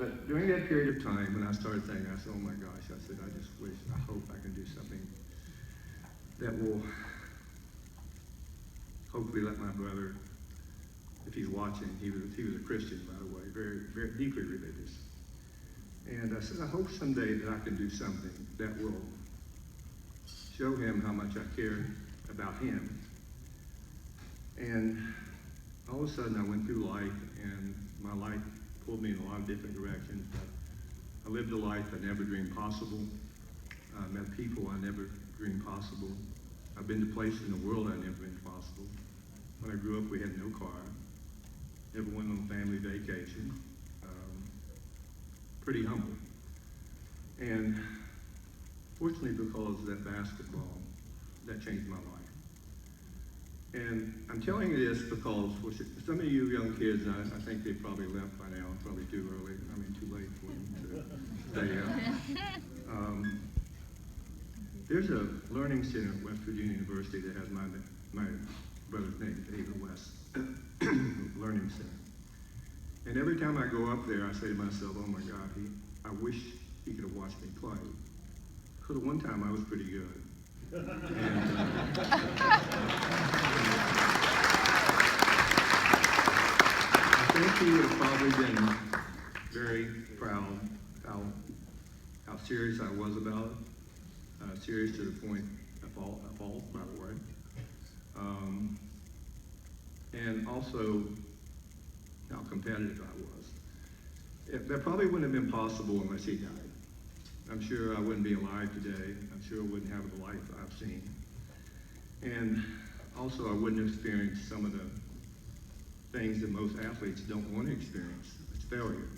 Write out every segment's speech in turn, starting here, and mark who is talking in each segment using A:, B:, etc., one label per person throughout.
A: But during that period of time, when I started thinking, I said, oh my gosh, I said, I hope I can do something that will hopefully let my brother, if he's watching, he was a Christian, by the way, very, very deeply religious. And I said, I hope someday that I can do something that will show him how much I care about him. And all of a sudden I went through life, and my life pulled me in a lot of different directions. But I lived a life I never dreamed possible. I met people I never dreamed possible. I've been to places in the world I never dreamed possible. When I grew up, we had no car. Never went on a family vacation. Pretty humble. And fortunately, because of that basketball, that changed my life. And I'm telling you this because for some of you young kids, I think they probably left by now, probably too early, too late for them to stay out. There's a learning center at West Virginia University that has my brother's name, David West Learning Center. And every time I go up there, I say to myself, oh my God, I wish he could have watched me play. Because at one time I was pretty good. And, I think he would have probably been very proud how serious I was about it. Serious to the point of fault, by the way. And also how competitive I was. That probably wouldn't have been possible unless he died. I'm sure I wouldn't be alive today. I'm sure I wouldn't have the life I've seen. And also I wouldn't have experienced some of the things that most athletes don't want to experience. It's failure.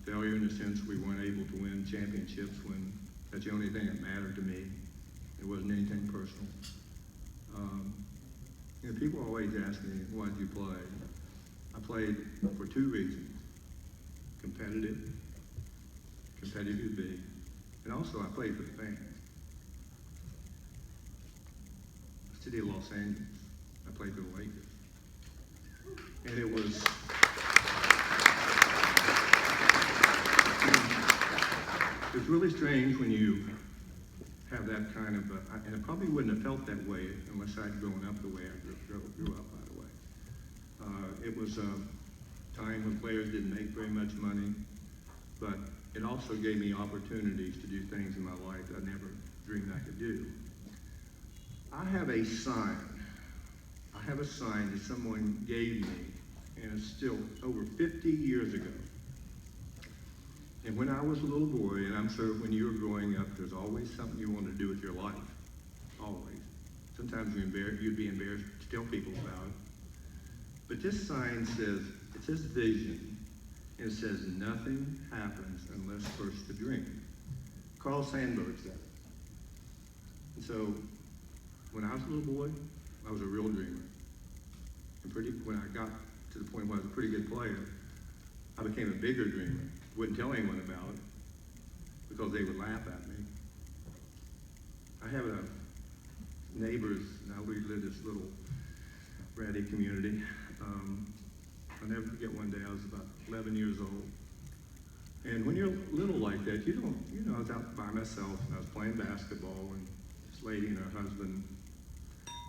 A: Failure in the sense we weren't able to win championships when that's the only thing that mattered to me. It wasn't anything personal. People always ask me, why did you play? I played for two reasons. Competitive to be, and also I played for the fans. The city of Los Angeles, I played for the Lakers. And it was, it's really strange when you have that kind of, and I probably wouldn't have felt that way unless I'd grown up the way I grew up, by the way. It was a time when players didn't make very much money, but it also gave me opportunities to do things in my life that I never dreamed I could do. I have a sign that someone gave me, and it's still over 50 years ago. And when I was a little boy, and I'm sure when you were growing up, there's always something you want to do with your life, always. Sometimes you'd be embarrassed to tell people about it. But this sign says, it says vision, and it says nothing happens unless first the dream. Carl Sandburg said it. And so, when I was a little boy, I was a real dreamer. And when I got to the point where I was a pretty good player, I became a bigger dreamer. Wouldn't tell anyone about it because they would laugh at me. I have neighbors, now we live in this little ratty community. I'll never forget one day I was about 11 years old. And when you're little like that, I was out by myself and I was playing basketball, and this lady and her husband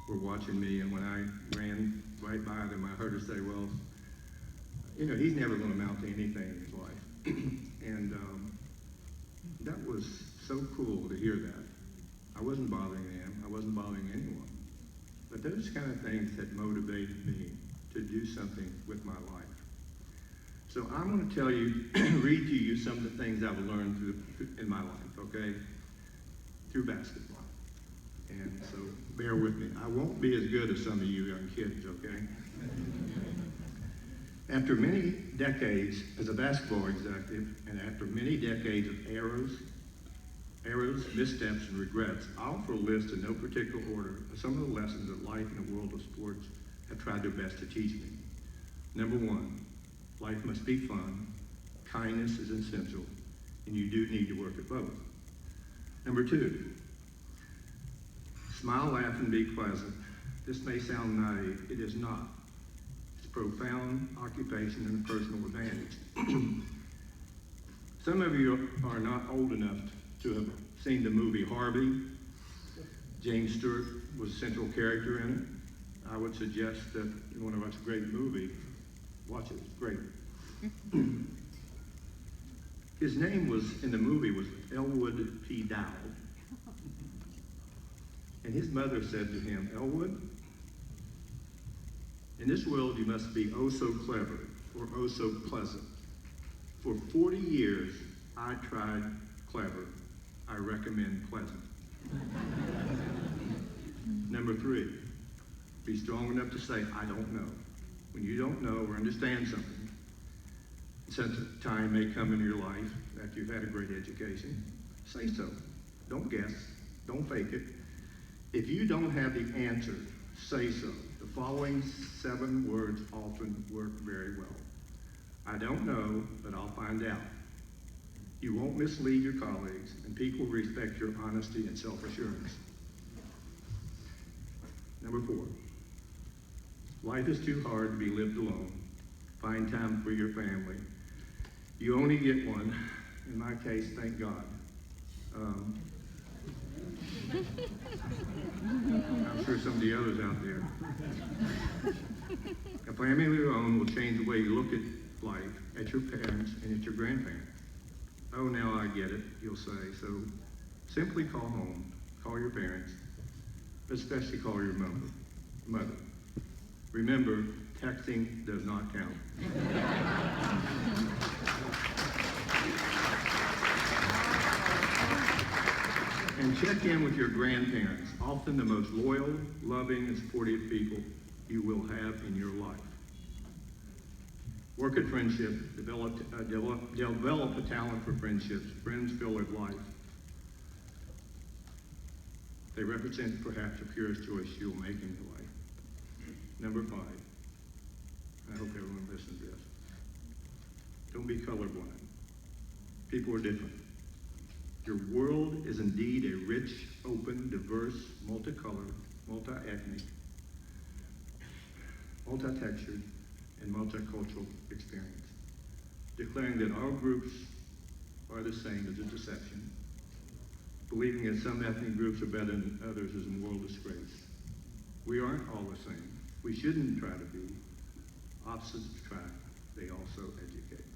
A: were watching me, and when I ran right by them, I heard her say, well, he's never going to amount to anything in his life. And that was so cool to hear that. I wasn't bothering them. I wasn't bothering anyone. But those kind of things that motivated me to do something with my life. So I'm going to tell you, read to you some of the things I've learned in my life, okay? Through basketball. And so bear with me. I won't be as good as some of you young kids, okay? After many decades as a basketball executive, and after many decades of errors, missteps, and regrets, I'll offer a list in no particular order of some of the lessons that life in the world of sports have tried their best to teach me. Number one, life must be fun, kindness is essential, and you do need to work at both. Number two, smile, laugh, and be pleasant. This may sound naive, it is not. It's profound occupation and personal advantage. Some of you are not old enough to have seen the movie Harvey. James Stewart was a central character in it. I would suggest that you want to watch a great movie, watch it, it's great. His name in the movie was Elwood P. Dowd. And his mother said to him, "Elwood, in this world you must be oh so clever or oh so pleasant. For 40 years I tried clever. I recommend pleasant." Number 3, be strong enough to say, "I don't know." When you don't know or understand something, since time may come in your life after you've had a great education, say so. Don't guess. Don't fake it. If you don't have the answer, say so. The following 7 words often work very well. I don't know, but I'll find out. You won't mislead your colleagues, and people respect your honesty and self-assurance. Number 4, life is too hard to be lived alone. Find time for your family. You only get one. In my case, thank God. I'm sure some of the others out there. A family of your own will change the way you look at life, at your parents, and at your grandparents. Oh, now I get it, you'll say. So simply call home, call your parents, especially call your mother. Remember, texting does not count. And check in with your grandparents, often the most loyal, loving, and supportive people you will have in your life. Work at friendship, develop a talent for friendships. Friends fill your life. They represent perhaps the purest choice you'll make in your life. Number 5, I hope everyone listens to this. Don't be colorblind. People are different. Your world is indeed a rich, open, diverse, multicolored, multi-ethnic, multi-textured, and multicultural experience. Declaring that all groups are the same is a deception. Believing that some ethnic groups are better than others is a moral disgrace. We aren't all the same. We shouldn't try to be. Opposites attract. They also educate.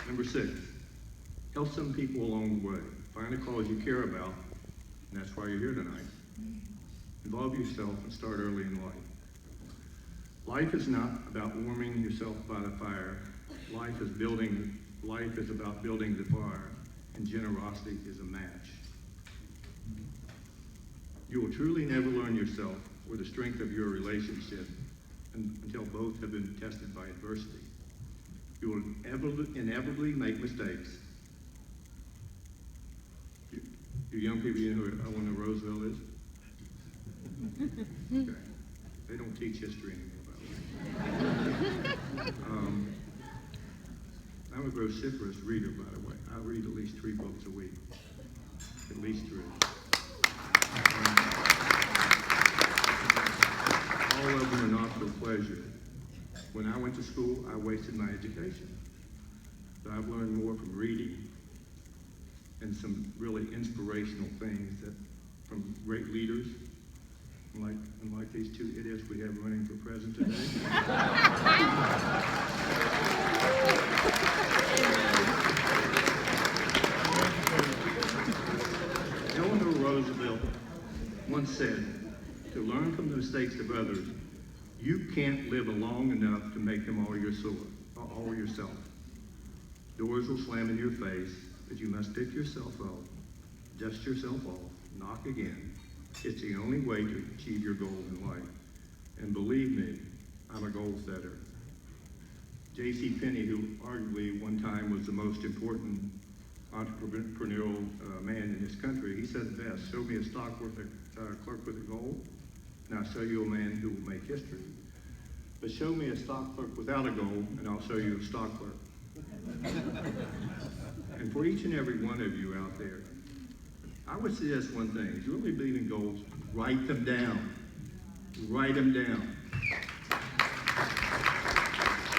A: Number 6, help some people along the way. Find a cause you care about, and that's why you're here tonight. Involve yourself and start early in life. Life is not about warming yourself by the fire. Life is about building the fire, and generosity is a match. You will truly never learn yourself or the strength of your relationship until both have been tested by adversity. You will inevitably make mistakes. You young people, you know who Eleanor Roosevelt is? Okay. They don't teach history anymore, by the way. I'm a vociferous reader, by the way. I read at least 3 books a week. At least 3. All of them are not for pleasure. When I went to school, I wasted my education. But I've learned more from reading and some really inspirational things from great leaders, like these 2 idiots we have running for president today. Eleanor Roosevelt once said, "To learn from the mistakes of others, you can't live long enough to make them all yourself. Doors will slam in your face, but you must pick yourself up, dust yourself off, knock again. It's the only way to achieve your goals in life. And believe me, I'm a goal setter." J.C. Penney, who arguably one time was the most important entrepreneurial man in this country, he said it best: "Show me a clerk with a goal, and I'll show you a man who will make history. But show me a stock clerk without a goal, and I'll show you a stock clerk." And for each and every one of you out there, I would suggest one thing. If you really believe in goals, write them down. Write them down.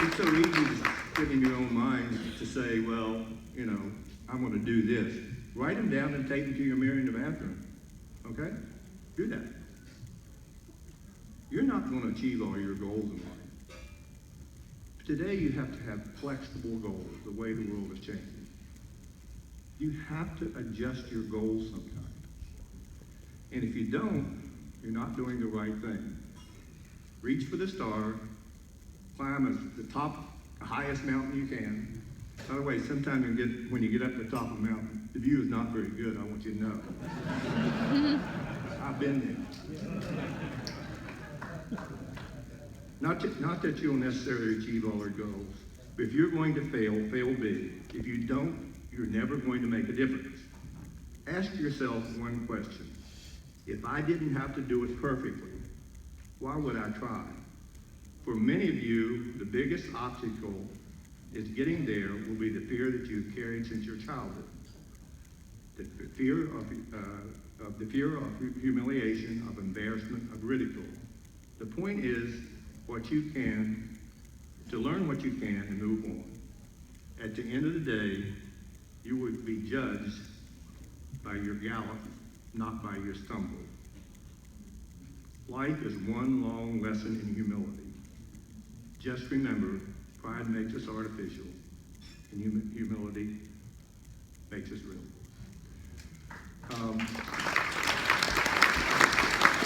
A: It's so easy to get in your own mind to say, well, you know, I'm going to do this. Write them down and take them to your mirror in the bathroom. Okay? Do that. You're not going to achieve all your goals in life. Today you have to have flexible goals, the way the world is changing. You have to adjust your goals sometimes. And if you don't, you're not doing the right thing. Reach for the star, climb the top, the highest mountain you can. By the way, sometimes when you get up to the top of the mountain, the view is not very good, I want you to know. I've been there. Not that you'll necessarily achieve all your goals, but if you're going to fail, fail big. If you don't, you're never going to make a difference. Ask yourself one question. If I didn't have to do it perfectly, why would I try? For many of you, the biggest obstacle is getting there will be the fear that you've carried since your childhood. The fear of humiliation, of embarrassment, of ridicule. The point is to learn what you can and move on. At the end of the day, you would be judged by your gallop, not by your stumble. Life is one long lesson in humility. Just remember, pride makes us artificial, and humility makes us real.